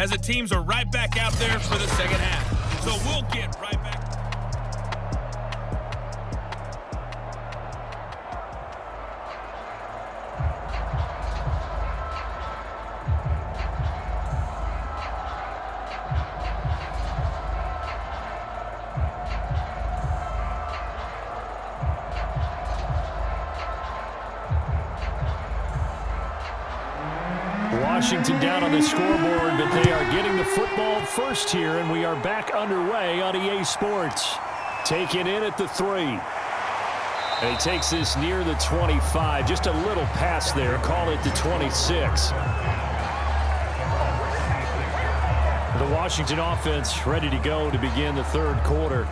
as the teams are right back out there for the second half. So we'll get right back. Washington down on the scoreboard, but they are getting the football first here, and we are back underway on EA Sports. Taken in at the 3. And he takes this near the 25. Just a little pass there. Call it the 26. The Washington offense ready to go to begin the third quarter.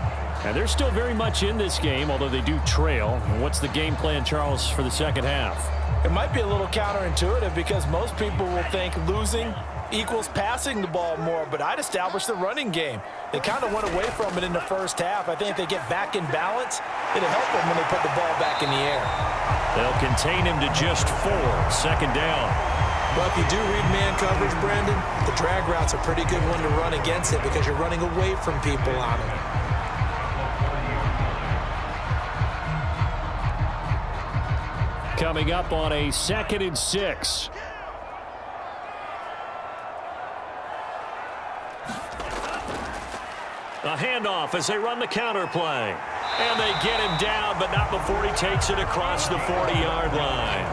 And they're still very much in this game, although they do trail. What's the game plan, Charles, for the second half? It might be a little counterintuitive because most people will think losing equals passing the ball more, but I'd establish the running game. They kind of went away from it in the first half. I think if they get back in balance, it'll help them when they put the ball back in the air. They'll contain him to just 4. Second down. Well, if you do read man coverage, Brandon, the drag route's a pretty good one to run against it because you're running away from people on it. Coming up on a 2nd and 6. A handoff as they run the counter play. And they get him down, but not before he takes it across the 40-yard line.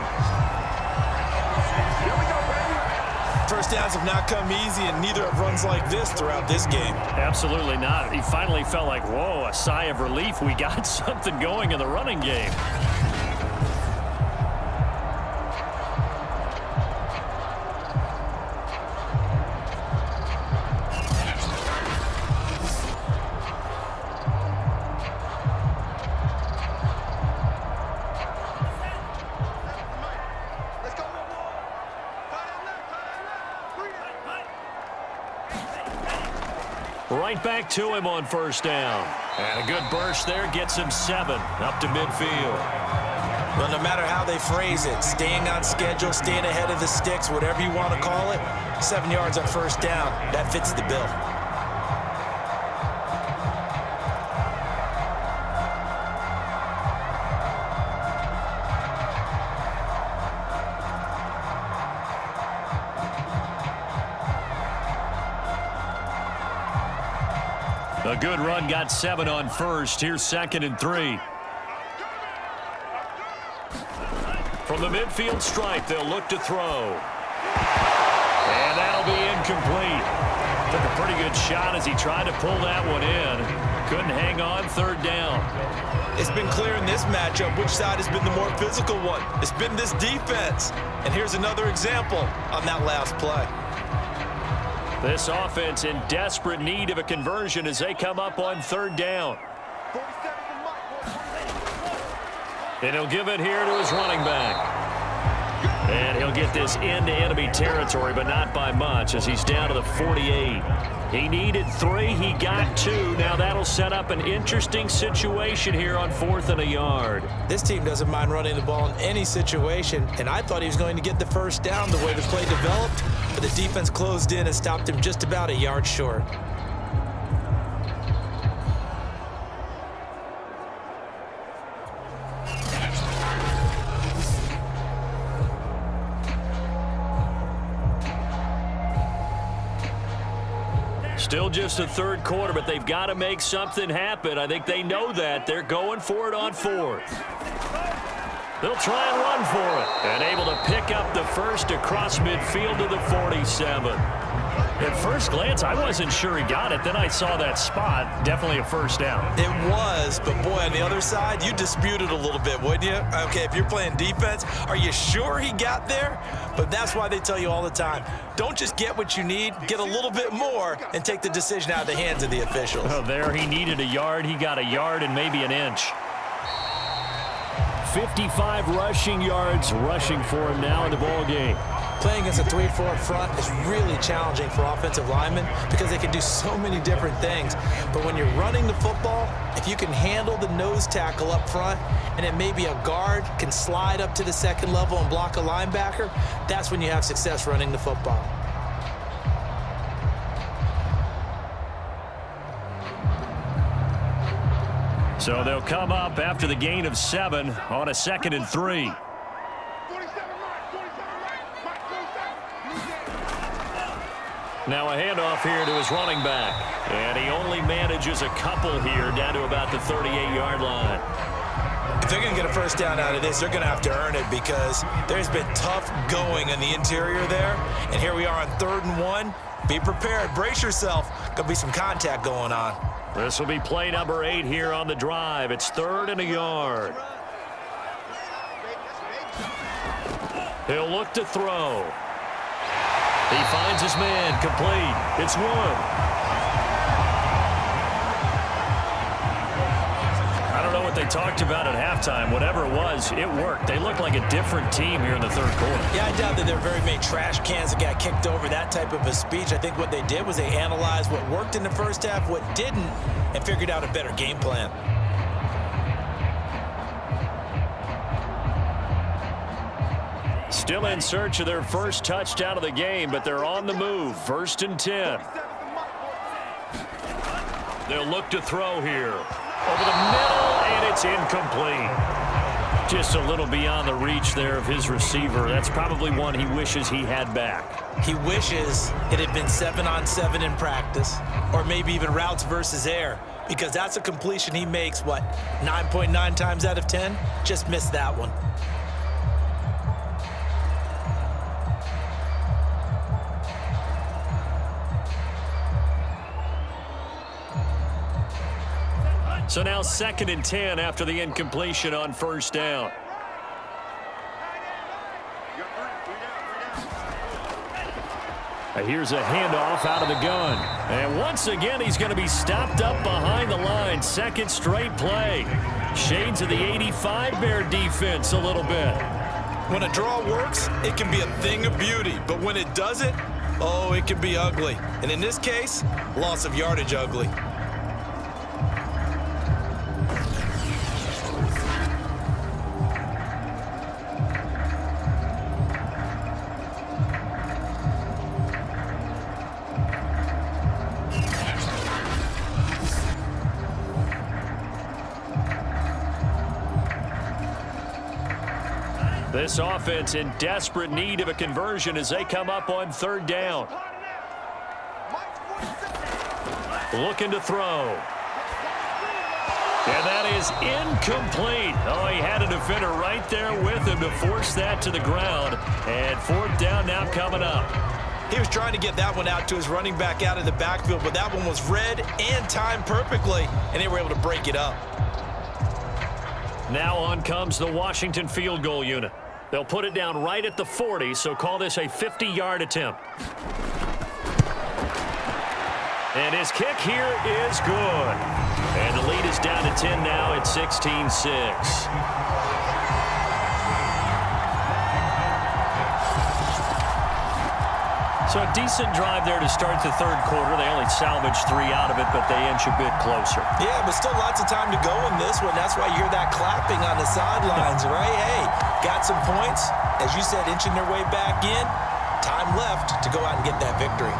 First downs have not come easy, and neither have runs like this throughout this game. Absolutely not. He finally felt like, whoa, a sigh of relief. We got something going in the running game. Right back to him on first down. And a good burst there gets him 7 up to midfield. Well, no matter how they phrase it, staying on schedule, staying ahead of the sticks, whatever you want to call it, 7 yards on first down, that fits the bill. A good run got 7 on first. Here's 2nd and 3. From the midfield stripe, they'll look to throw. And that'll be incomplete. Took a pretty good shot as he tried to pull that one in. Couldn't hang on. 3rd down. It's been clear in this matchup which side has been the more physical one. It's been this defense. And here's another example on that last play. This offense in desperate need of a conversion as they come up on 3rd down. And he'll give it here to his running back. And he'll get this into enemy territory, but not by much as he's down to the 48. He needed 3. He got 2. Now that'll set up an interesting situation here on 4th and a yard. This team doesn't mind running the ball in any situation, and I thought he was going to get the first down the way the play developed, but the defense closed in and stopped him just about a yard short. Still just a 3rd quarter, but they've got to make something happen. I think they know that. They're going for it on 4th. They'll try and run for it. And able to pick up the first across midfield to the 47. At first glance, I wasn't sure he got it. Then I saw that spot. Definitely a first down. It was, but boy, on the other side, you dispute it a little bit, wouldn't you? Okay, if you're playing defense, are you sure he got there? But that's why they tell you all the time, don't just get what you need, get a little bit more, and take the decision out of the hands of the officials. Oh, there he needed a yard. He got a yard and maybe an inch. 55 rushing yards rushing for him now in the ball game. Playing against a 3-4 front is really challenging for offensive linemen because they can do so many different things. But when you're running the football, if you can handle the nose tackle up front and then maybe a guard can slide up to the second level and block a linebacker, that's when you have success running the football. So they'll come up after the gain of 7 on a 2nd and 3. Now a handoff here to his running back. And he only manages a couple here down to about the 38-yard line. If they're going to get a first down out of this, they're going to have to earn it because there's been tough going in the interior there. And here we are on 3rd and 1. Be prepared. Brace yourself. Going to be some contact going on. This will be play number 8 here on the drive. It's 3rd and a yard. He'll look to throw. He finds his man, complete. It's 1. I don't know what they talked about at halftime. Whatever it was, it worked. They looked like a different team here in the 3rd quarter. Yeah, I doubt that there are very many trash cans that got kicked over, that type of a speech. I think what they did was they analyzed what worked in the first half, what didn't, and figured out a better game plan. Still in search of their first touchdown of the game, but they're on the move. 1st and 10. They'll look to throw here. Over the middle, and it's incomplete. Just a little beyond the reach there of his receiver. That's probably one he wishes he had back. He wishes it had been 7-on-7 in practice, or maybe even routes versus air, because that's a completion he makes, 9.9 times out of 10? Just missed that one. So now 2nd and 10 after the incompletion on 1st down. Here's a handoff out of the gun. And once again, he's going to be stopped up behind the line. 2nd straight play. Shades of the 85 Bear defense a little bit. When a draw works, it can be a thing of beauty. But when it doesn't, oh, it can be ugly. And in this case, loss of yardage ugly. This offense in desperate need of a conversion as they come up on 3rd down. Looking to throw. And that is incomplete. Oh, he had a defender right there with him to force that to the ground. And 4th down now coming up. He was trying to get that one out to his running back out of the backfield, but that one was read and timed perfectly, and they were able to break it up. Now on comes the Washington field goal unit. They'll put it down right at the 40, so call this a 50-yard attempt. And his kick here is good. And the lead is down to 10 now at 16-6. So a decent drive there to start the 3rd quarter. They only salvaged 3 out of it, but they inch a bit closer. Yeah, but still lots of time to go in this one. That's why you hear that clapping on the sidelines, right? Hey, got some points. As you said, inching their way back in. Time left to go out and get that victory.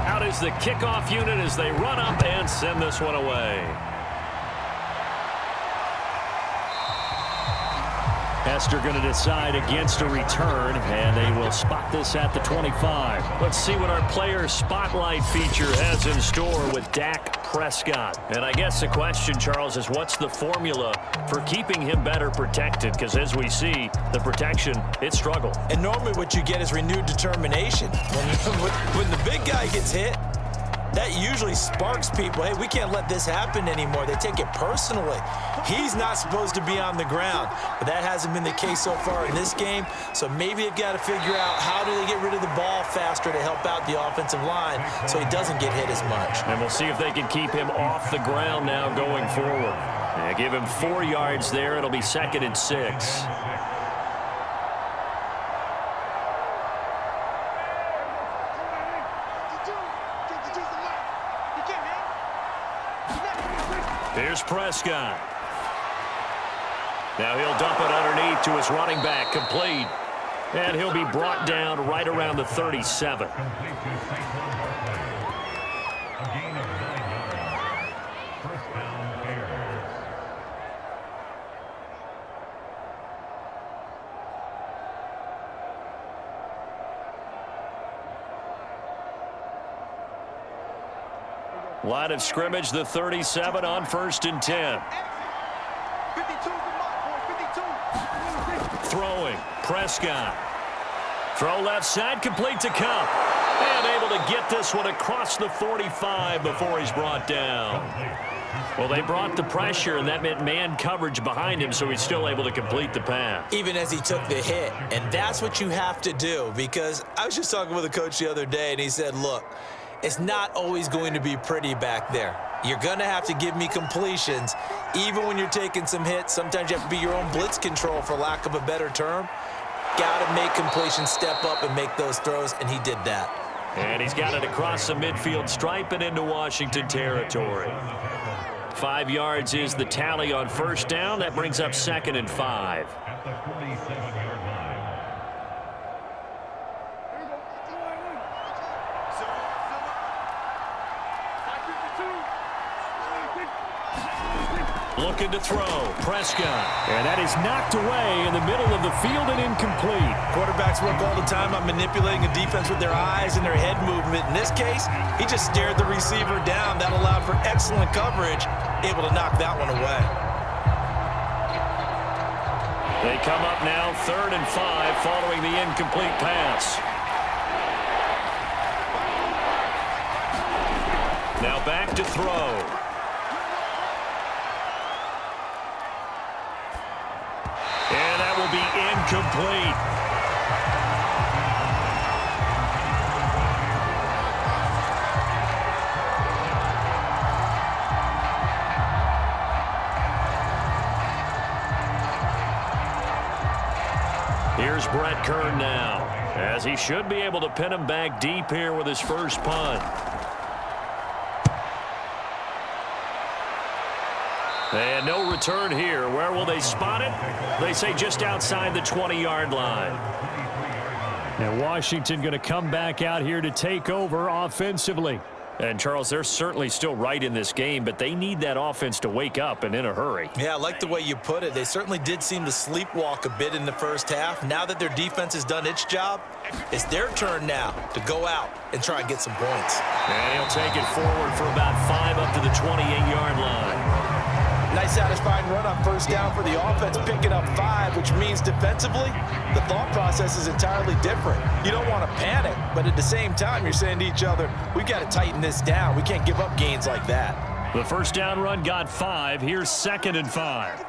Out is the kickoff unit as they run up and send this one away. Hester going to decide against a return, and they will spot this at the 25. Let's see what our player spotlight feature has in store with Dak Prescott. And I guess the question, Charles, is what's the formula for keeping him better protected? Because as we see, the protection, it struggled. And normally what you get is renewed determination. When the big guy gets hit, that usually sparks people. Hey, we can't let this happen anymore. They take it personally. He's not supposed to be on the ground, but that hasn't been the case so far in this game. So maybe they've got to figure out how do they get rid of the ball faster to help out the offensive line so he doesn't get hit as much. And we'll see if they can keep him off the ground now going forward. Give him 4 yards there. It'll be 2nd and 6. Here's Prescott. Now he'll dump it underneath to his running back, complete. And he'll be brought down right around the 37. Line of scrimmage, the 37 on 1st and 10. 52. Throwing, Prescott. Throw left side, complete to Cup. And able to get this one across the 45 before he's brought down. Well, they brought the pressure, and that meant man coverage behind him, so he's still able to complete the pass. Even as he took the hit, and that's what you have to do, because I was just talking with a coach the other day, and he said, look, it's not always going to be pretty back there. You're going to have to give me completions. Even when you're taking some hits, sometimes you have to be your own blitz control, for lack of a better term. Got to make completions, step up, and make those throws, and he did that. And he's got it across the midfield stripe and into Washington territory. 5 yards is the tally on 1st down. That brings up 2nd and 5. At the 47-yard line. Looking to throw, Prescott. And that is knocked away in the middle of the field and incomplete. Quarterbacks work all the time on manipulating a defense with their eyes and their head movement. In this case, he just stared the receiver down. That allowed for excellent coverage, able to knock that one away. They come up now 3rd and 5 following the incomplete pass. Now back to throw. And that will be incomplete. Here's Brett Kern now, as he should be able to pin him back deep here with his first punt. And no return here. Where will they spot it? They say just outside the 20-yard line. And Washington going to come back out here to take over offensively. And, Charles, they're certainly still right in this game, but they need that offense to wake up and in a hurry. Yeah, I like the way you put it. They certainly did seem to sleepwalk a bit in the first half. Now that their defense has done its job, it's their turn now to go out and try and get some points. And he'll take it forward for about 5 up to the 28-yard line. Nice satisfying run on 1st down for the offense, picking up 5, which means defensively, the thought process is entirely different. You don't want to panic, but at the same time, you're saying to each other, we've got to tighten this down. We can't give up gains like that. The 1st down run got 5. Here's 2nd and 5.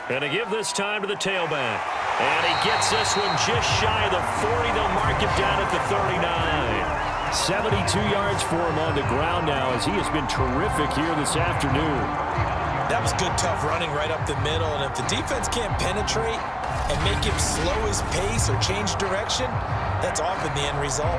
And to give this time to the tailback. And he gets this one just shy of the 40. They'll mark him down at the 39. 72 yards for him on the ground now, as he has been terrific here this afternoon. That was good, tough running right up the middle. And if the defense can't penetrate and make him slow his pace or change direction, that's often the end result.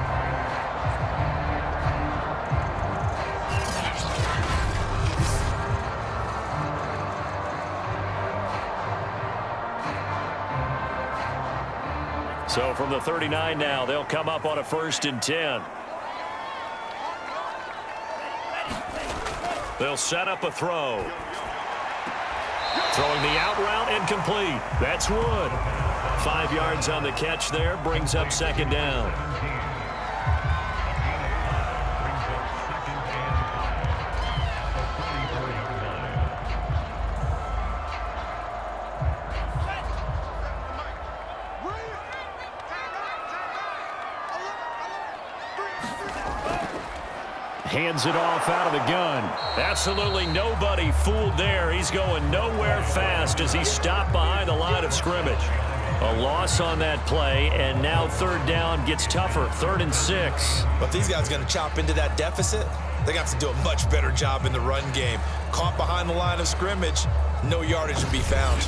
So from the 39 now, they'll come up on a 1st and 10. They'll set up a throw. Throwing the out route, incomplete. That's Wood. 5 yards on the catch there, brings up 2nd down. Hands it off out of the gun. Absolutely nobody fooled there. He's going nowhere fast as he stopped behind the line of scrimmage. A loss on that play, and now 3rd down gets tougher. 3rd and 6. But these guys are going to chop into that deficit. They got to do a much better job in the run game. Caught behind the line of scrimmage, no yardage to be found.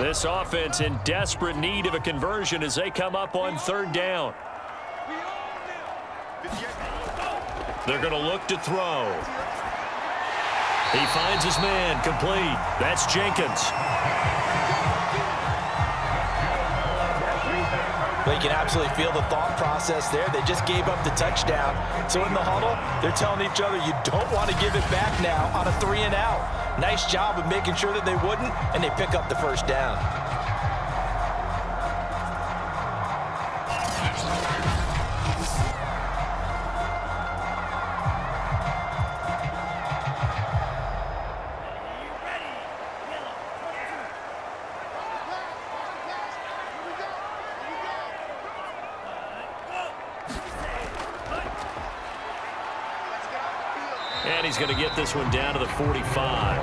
This offense in desperate need of a conversion as they come up on third down. They're going to look to throw. He finds his man, complete. That's Jenkins. But you can absolutely feel the thought process there. They just gave up the touchdown. So in the huddle, they're telling each other, you don't want to give it back now on a 3-and-out. Nice job of making sure that they wouldn't, and they pick up the first down. And he's going to get this one down to the 45.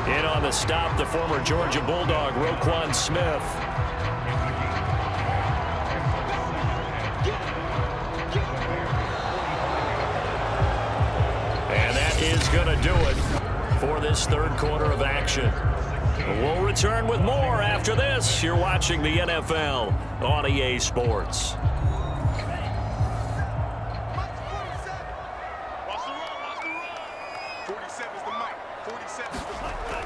In on the stop, the former Georgia Bulldog, Roquan Smith. And that is going to do it for this third quarter of action. We'll return with more after this. You're watching the NFL on EA Sports.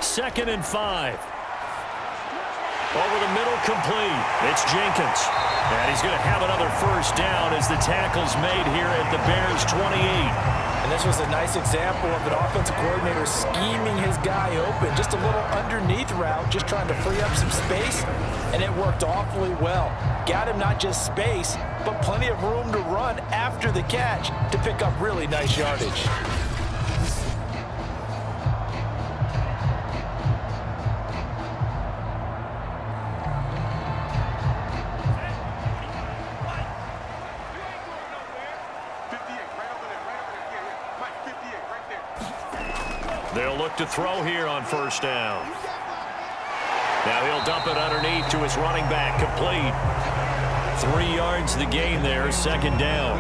Second and 5. Over the middle, complete. It's Jenkins. And he's going to have another first down as the tackle's made here at the Bears' 28. And this was a nice example of an offensive coordinator scheming his guy open. Just a little underneath route, just trying to free up some space, and it worked awfully well. Got him not just space, but plenty of room to run after the catch to pick up really nice yardage. They'll look to throw here on first down. Now he'll dump it underneath to his running back, complete. 3 yards the gain there, second down.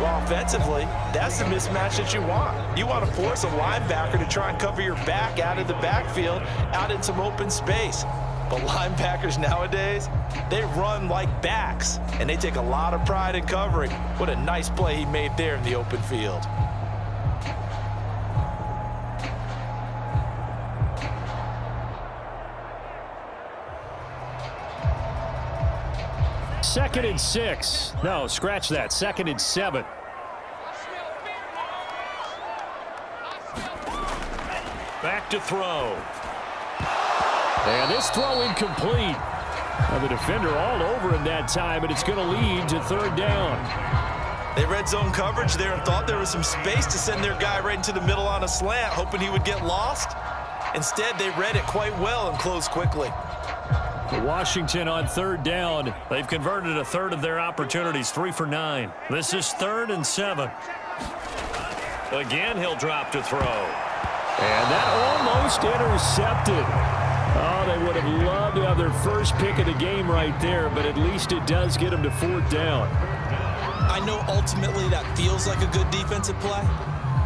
Well, offensively, that's the mismatch that you want. You want to force a linebacker to try and cover your back out of the backfield, out in some open space. But linebackers nowadays, they run like backs, and they take a lot of pride in covering. What a nice play he made there in the open field. Second and 6. No, scratch that. Second and 7. Back to throw. And this throw incomplete. Now the defender all over him that time, and it's going to lead to third down. They red zone coverage there and thought there was some space to send their guy right into the middle on a slant, hoping he would get lost. Instead, they read it quite well and closed quickly. Washington on third down. They've converted a third of their opportunities, 3 for 9. This is 3rd and 7. Again, he'll drop to throw. And that almost intercepted. Oh, they would have loved to have their first pick of the game right there, but at least it does get them to 4th down. I know ultimately that feels like a good defensive play,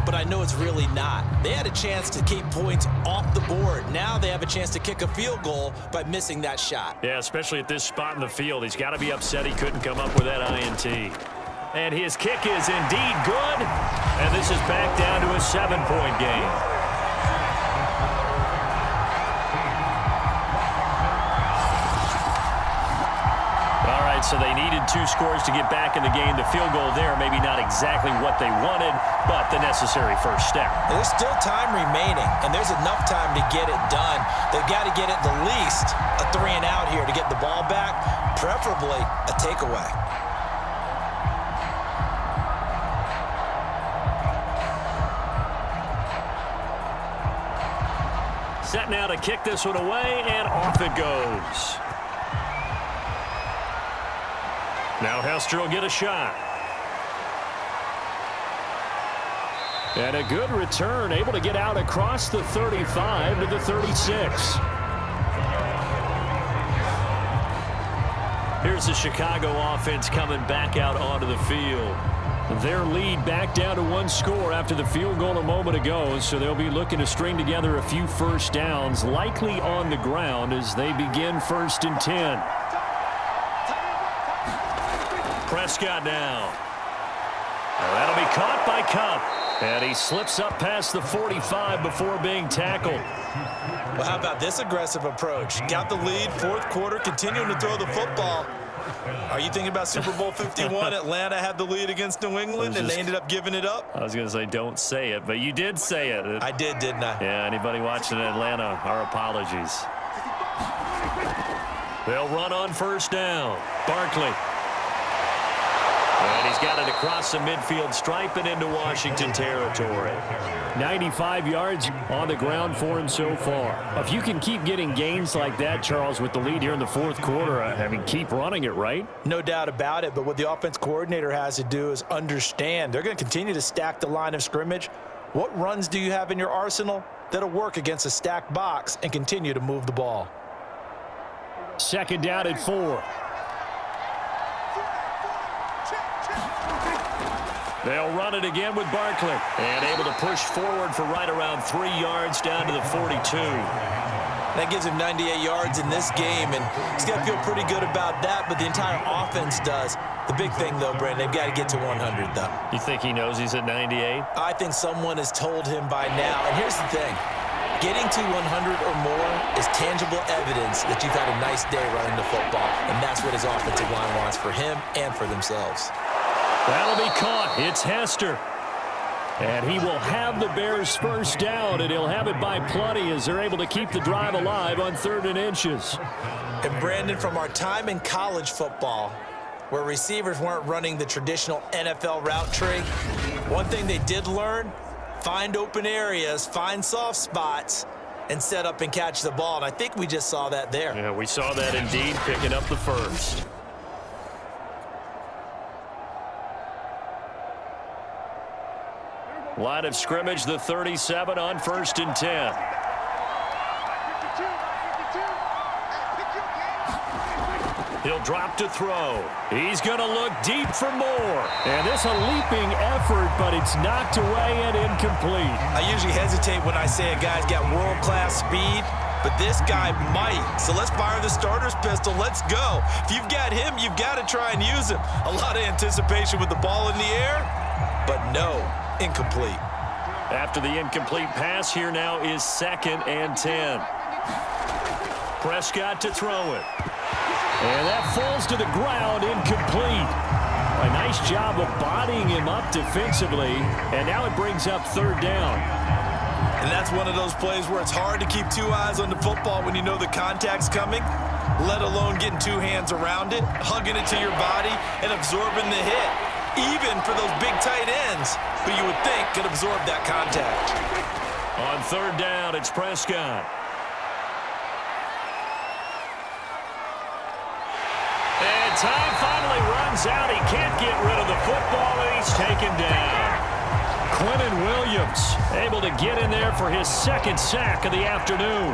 but I know it's really not. They had a chance to keep points off the board. Now they have a chance to kick a field goal by missing that shot. Yeah, especially at this spot in the field. He's got to be upset he couldn't come up with that INT. And his kick is indeed good. And this is back down to a 7-point game. All right, so they needed 2 scores to get back in the game. The field goal there, maybe not exactly what they wanted, but the necessary first step. There's still time remaining, and there's enough time to get it done. They've got to get at the least a 3-and-out here to get the ball back, preferably a takeaway. Set now to kick this one away, and off it goes. Now Hester will get a shot. And a good return, able to get out across the 35 to the 36. Here's the Chicago offense coming back out onto the field. Their lead back down to one score after the field goal a moment ago, so they'll be looking to string together a few first downs, likely on the ground as they begin 1st and 10. Prescott now. And that'll be caught by Cup. And he slips up past the 45 before being tackled. Well, how about this aggressive approach? Got the lead, 4th quarter, continuing to throw the football. Are you thinking about Super Bowl 51? Atlanta had the lead against New England, and they ended up giving it up? I was going to say don't say it, but you did say it. I did, didn't I? Yeah, anybody watching Atlanta, our apologies. They'll run on 1st down. Barkley. And he's got it across the midfield stripe and into Washington territory. 95 yards on the ground for him so far. If you can keep getting gains like that, Charles, with the lead here in the 4th quarter, I mean, keep running it, right? No doubt about it, but what the offense coordinator has to do is understand they're going to continue to stack the line of scrimmage. What runs do you have in your arsenal that'll work against a stacked box and continue to move the ball? 2nd down at 4. They'll run it again with Barkley. And able to push forward for right around 3 yards down to the 42. That gives him 98 yards in this game, and he's got to feel pretty good about that, but the entire offense does. The big thing, though, Brandon, they've got to get to 100, though. You think he knows he's at 98? I think someone has told him by now. And here's the thing. Getting to 100 or more is tangible evidence that you've had a nice day running the football, and that's what his offensive line wants for him and for themselves. That'll be caught. It's Hester. And he will have the Bears 1st down, and he'll have it by plenty as they're able to keep the drive alive on 3rd and inches. And Brandon, from our time in college football, where receivers weren't running the traditional NFL route tree, one thing they did learn, find open areas, find soft spots, and set up and catch the ball. And I think we just saw that there. Yeah, we saw that indeed, picking up the 1st. Line of scrimmage, the 37 on 1st and 10. He'll drop to throw. He's going to look deep for more. And this a leaping effort, but it's knocked away and incomplete. I usually hesitate when I say a guy's got world-class speed, but this guy might. So let's fire the starter's pistol. Let's go. If you've got him, you've got to try and use him. A lot of anticipation with the ball in the air, but no, incomplete. After the incomplete pass, here now is 2nd and 10. Prescott to throw it. And that falls to the ground, incomplete. A nice job of bodying him up defensively, and now it brings up 3rd down. And that's one of those plays where it's hard to keep 2 eyes on the football when you know the contact's coming, let alone getting 2 hands around it, hugging it to your body, and absorbing the hit, even for those big tight ends who you would think could absorb that contact. On 3rd down, it's Prescott. And time finally runs out. He can't get rid of the football, and he's taken down. Quentin Williams able to get in there for his 2nd sack of the afternoon.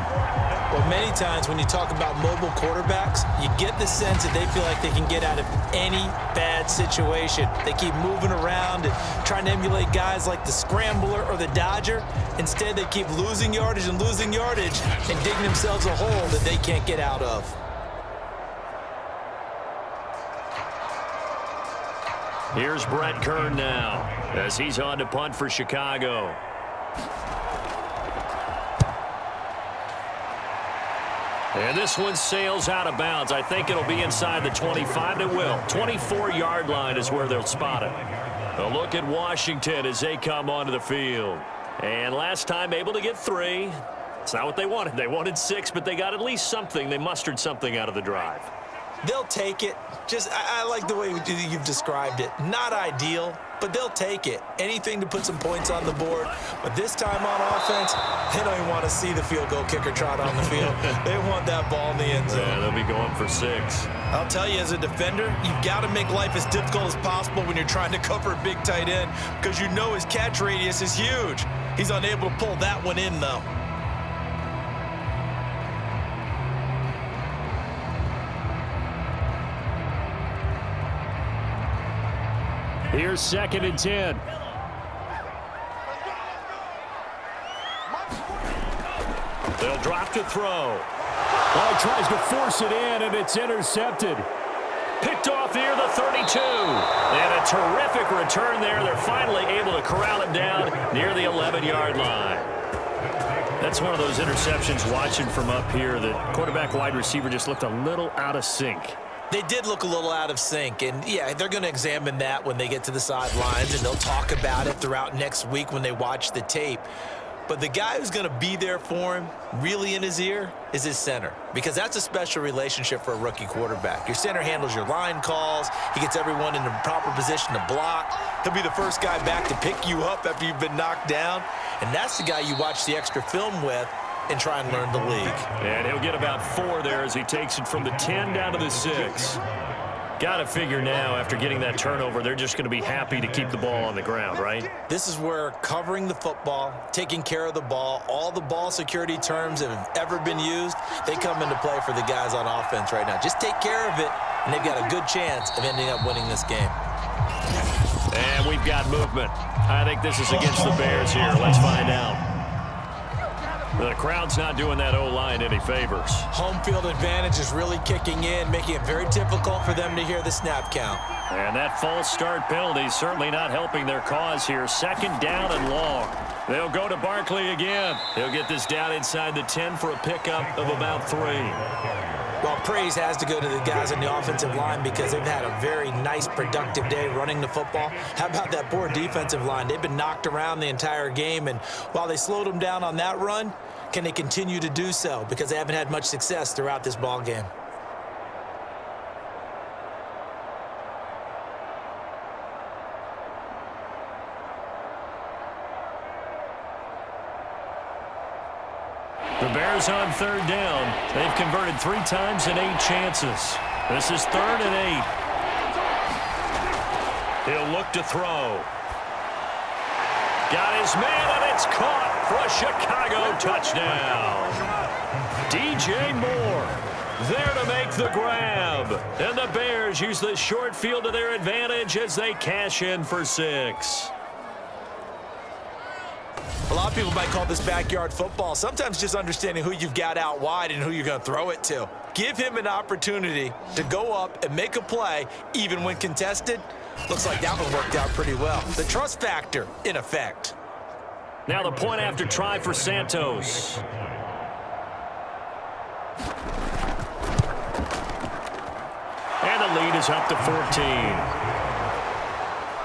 Well, many times when you talk about mobile quarterbacks, you get the sense that they feel like they can get out of any bad situation. They keep moving around and trying to emulate guys like the Scrambler or the Dodger. Instead, they keep losing yardage and digging themselves a hole that they can't get out of. Here's Brett Kern now as he's on to punt for Chicago. And this one sails out of bounds. I think it'll be inside the 25. It will. 24-yard line is where they'll spot it. A look at Washington as they come onto the field. And last time able to get 3. It's not what they wanted. They wanted 6, but they got at least something. They mustered something out of the drive. They'll take it. I like the way you've described it. Not ideal, but they'll take it. Anything to put some points on the board. But this time on offense, they don't even want to see the field goal kicker trot on the field. They want that ball in the end zone. Yeah, they'll be going for 6. I'll tell you, as a defender, you've got to make life as difficult as possible when you're trying to cover a big tight end because you know his catch radius is huge. He's unable to pull that one in, though. Here's 2nd and 10. They'll drop to throw. Oh, he tries to force it in, and it's intercepted. Picked off near the 32. And a terrific return there. They're finally able to corral him down near the 11-yard line. That's one of those interceptions watching from up here. The quarterback wide receiver just looked a little out of sync. They did look a little out of sync, and yeah, they're going to examine that when they get to the sidelines, and they'll talk about it throughout next week when they watch the tape. But the guy who's going to be there for him, really in his ear, is his center, because that's a special relationship for a rookie quarterback. Your center handles your line calls. He gets everyone in the proper position to block. He'll be the first guy back to pick you up after you've been knocked down, and that's the guy you watch the extra film with and try and learn the league. And he'll get about 4 there as he takes it from the 10 down to the 6. Got to figure now, after getting that turnover, they're just going to be happy to keep the ball on the ground, right? This is where covering the football, taking care of the ball, all the ball security terms that have ever been used, they come into play for the guys on offense right now. Just take care of it, and they've got a good chance of ending up winning this game. And we've got movement. I think this is against the Bears here. Let's find out. The crowd's not doing that O-line any favors. Home field advantage is really kicking in, making it very difficult for them to hear the snap count. And that false start penalty is certainly not helping their cause here. 2nd down and long. They'll go to Barkley again. He'll get this down inside the 10 for a pickup of about 3. Well, praise has to go to the guys on the offensive line because they've had a very nice, productive day running the football. How about that poor defensive line? They've been knocked around the entire game, and while they slowed them down on that run, can they continue to do so? Because they haven't had much success throughout this ball game. The Bears on 3rd down. They've converted 3 times in 8 chances. This is 3rd and 8. He'll look to throw. Got his man, and it's caught for a Chicago touchdown. DJ Moore there to make the grab. And the Bears use the short field to their advantage as they cash in for 6. A lot of people might call this backyard football. Sometimes just understanding who you've got out wide and who you're going to throw it to. Give him an opportunity to go up and make a play, even when contested. Looks like that one worked out pretty well. The trust factor in effect. Now the point after try for Santos. And the lead is up to 14.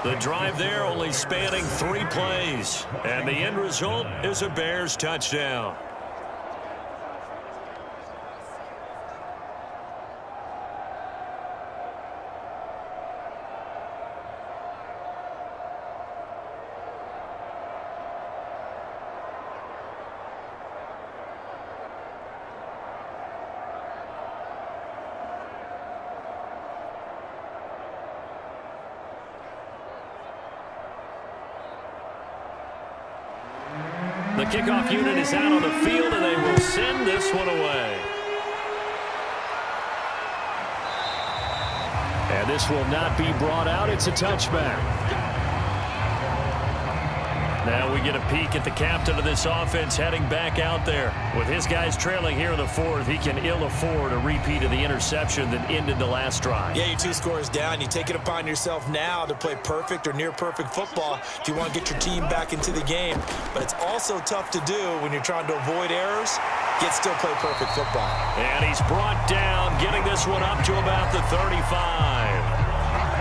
The drive there only spanning 3 plays. And the end result is a Bears touchdown. The kickoff unit is out on the field, and they will send this one away. And this will not be brought out. It's a touchback. Now we get a peek at the captain of this offense heading back out there. With his guys trailing here in the 4th, he can ill afford a repeat of the interception that ended the last drive. Yeah, you're 2 scores down. You take it upon yourself now to play perfect or near perfect football if you want to get your team back into the game. But it's also tough to do when you're trying to avoid errors, yet still play perfect football. And he's brought down, getting this one up to about the 35.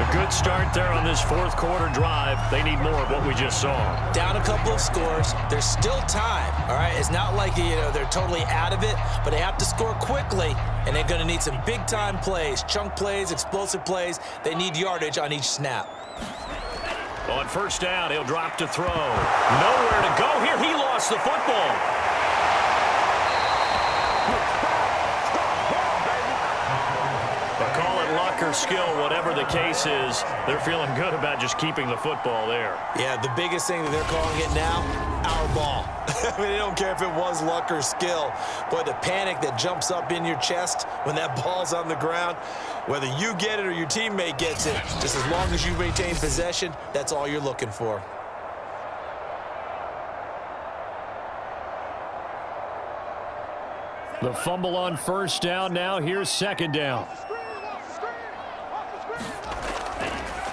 A good start there on this 4th quarter drive. They need more of what we just saw. Down a couple of scores. There's still time, all right? It's not like, they're totally out of it, but they have to score quickly, and they're going to need some big-time plays, chunk plays, explosive plays. They need yardage on each snap. On 1st down, he'll drop to throw. Nowhere to go here. He lost the football. or skill, whatever the case is, they're feeling good about just keeping the football there. Yeah, the biggest thing that they're calling it now, our ball. I mean, they don't care if it was luck or skill. Boy, the panic that jumps up in your chest when that ball's on the ground, whether you get it or your teammate gets it, just as long as you maintain possession, that's all you're looking for. The fumble on first down. Now here's second down.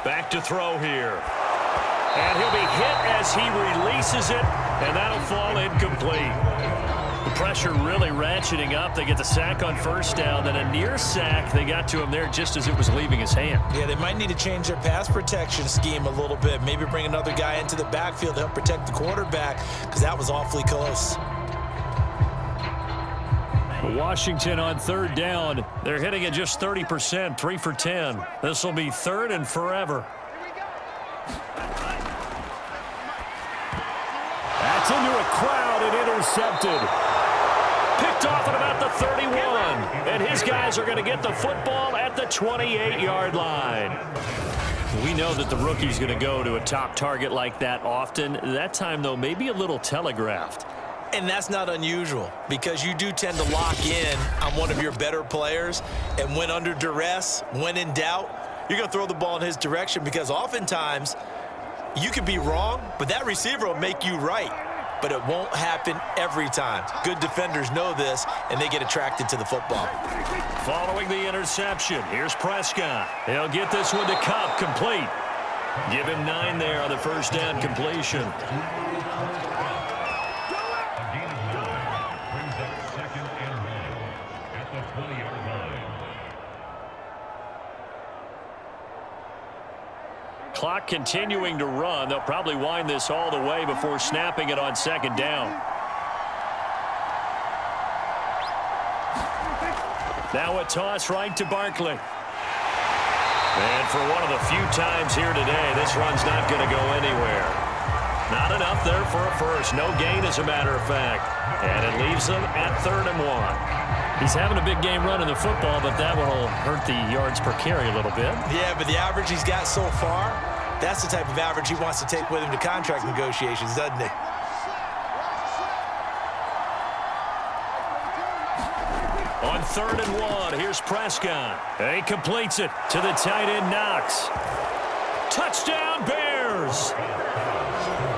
Back to throw here. And he'll be hit as he releases it, and that'll fall incomplete. The pressure really ratcheting up. They get the sack on first down, then a near sack. They got to him there just as it was leaving his hand. Yeah, they might need to change their pass protection scheme a little bit. Maybe bring another guy into the backfield to help protect the quarterback, because that was awfully close. Washington on third down. They're hitting at just 30%, 3 for 10. This will be third and forever. That's into a crowd and intercepted. Picked off at about the 31. And his guys are going to get the football at the 28-yard line. We know that the rookie's going to go to a top target like that often. That time, though, maybe a little telegraphed. And that's not unusual, because you do tend to lock in on one of your better players, and when under duress, when in doubt, you're going to throw the ball in his direction, because oftentimes you could be wrong, but that receiver will make you right. But it won't happen every time. Good defenders know this, and they get attracted to the football. Following the interception, here's Prescott. He'll get this one to Cup, complete. Give him 9 there on the first down completion. Clock continuing to run. They'll probably wind this all the way before snapping it on second down. Now a toss right to Barkley. And for one of the few times here today, this run's not going to go anywhere. Not enough there for a first. No gain, as a matter of fact. And it leaves them at 3rd and 1. He's having a big game running the football, but that one will hurt the yards per carry a little bit. Yeah, but the average he's got so far, that's the type of average he wants to take with him to contract negotiations, doesn't he? On 3rd and 1, here's Prescott. He completes it to the tight end, Knox. Touchdown, Bears!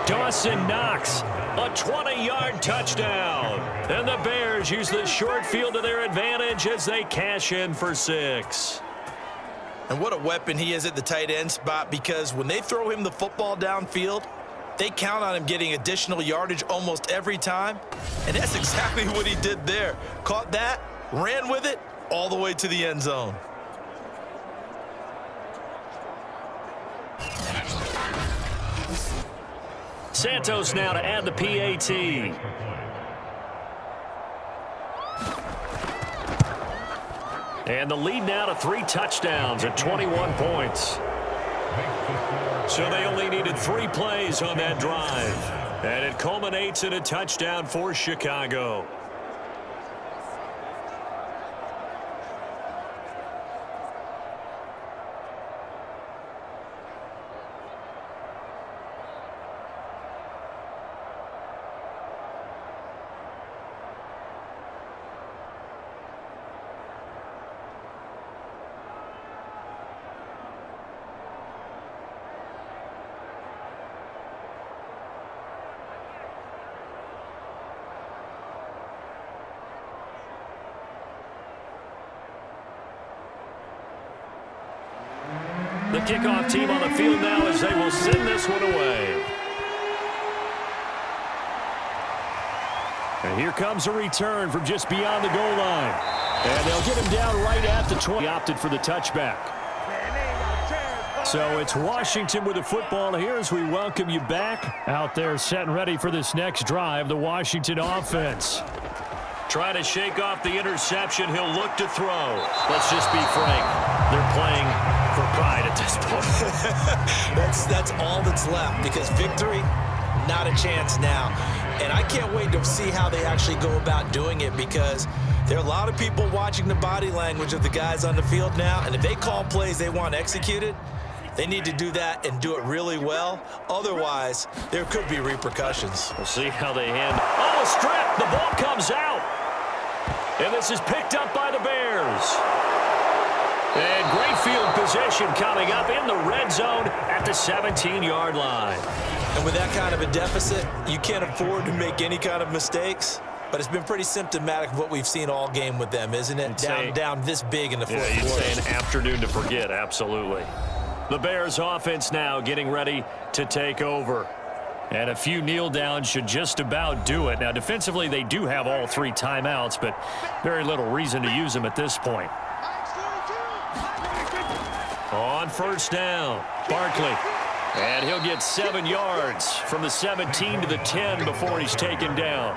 Dawson Knox, a 20-yard touchdown. And the Bears use the short field to their advantage as they cash in for 6. And what a weapon he is at the tight end spot, because when they throw him the football downfield, they count on him getting additional yardage almost every time. And that's exactly what he did there. Caught that, ran with it, all the way to the end zone. Santos now to add the PAT. And the lead now to 3 touchdowns at 21 points. So they only needed 3 plays on that drive. And it culminates in a touchdown for Chicago. The kickoff team on the field now as they will send this one away. And here comes a return from just beyond the goal line. And they'll get him down right at the 20. He opted for the touchback. So it's Washington with the football here as we welcome you back. Out there set and ready for this next drive, the Washington offense. Trying to shake off the interception. He'll look to throw. Let's just be frank. They're playing for pride at this point. That's all that's left, because victory, not a chance now. And I can't wait to see how they actually go about doing it, because There are a lot of people watching the body language of the guys on the field now, and if they call plays they want executed, they need to do that and do it really well. Otherwise, there could be repercussions. We'll see how they handle. Oh, a strip! The ball comes out. And this is picked up by the Bears. And great field position coming up in the red zone at the 17-yard line. And with that kind of a deficit, you can't afford to make any kind of mistakes. But it's been pretty symptomatic of what we've seen all game with them, isn't it? Down this big in the fourth quarter. You'd say an afternoon to forget, absolutely. The Bears offense now getting ready to take over. And a few kneel downs should just about do it. Now, defensively, they do have all 3 timeouts, but very little reason to use them at this point. On first down, Barkley. And he'll get 7 yards from the 17 to the 10 before he's taken down.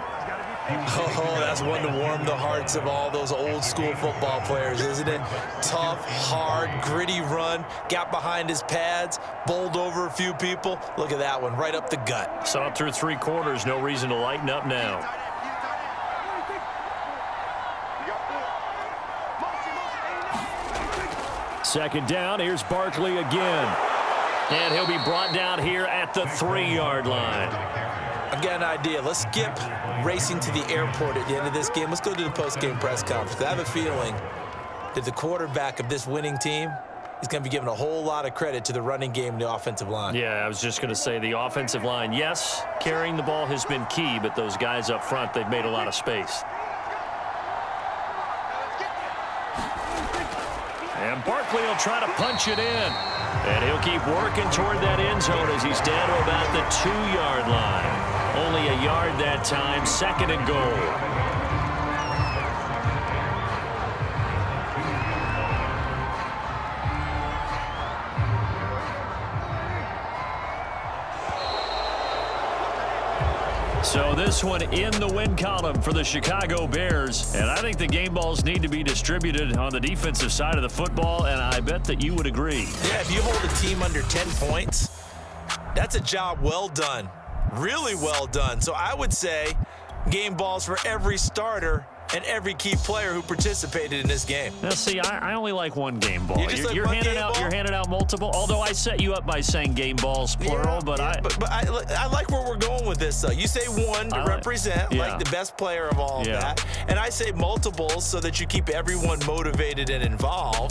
Oh, that's one to warm the hearts of all those old school football players, isn't it? Tough, hard, gritty run, got behind his pads, bowled over a few people. Look at that one, right up the gut. Saw it through 3 quarters, no reason to lighten up now. Second down, here's Barkley again. And he'll be brought down here at the 3-yard line. I've got an idea. Let's skip racing to the airport at the end of this game. Let's go to the post-game press conference. I have a feeling that the quarterback of this winning team is going to be giving a whole lot of credit to the running game and the offensive line. Yeah, I was just going to say the offensive line, yes, carrying the ball has been key, but those guys up front, they've made a lot of space. And Barkley will try to punch it in. And he'll keep working toward that end zone as he's down to about the 2-yard line. Only a yard that time, 2nd and goal. So this one in the win column for the Chicago Bears. And I think the game balls need to be distributed on the defensive side of the football, and I bet that you would agree. Yeah, if you hold a team under 10 points, that's a job well done. Really well done. So I would say game balls for every starter and every key player who participated in this game. Now, see, I only like one game ball. You're handing out multiple. Although I set you up by saying game balls plural, but I like where we're going with this. Though you say one to represent like the best player of all of that, and I say multiples so that you keep everyone motivated and involved.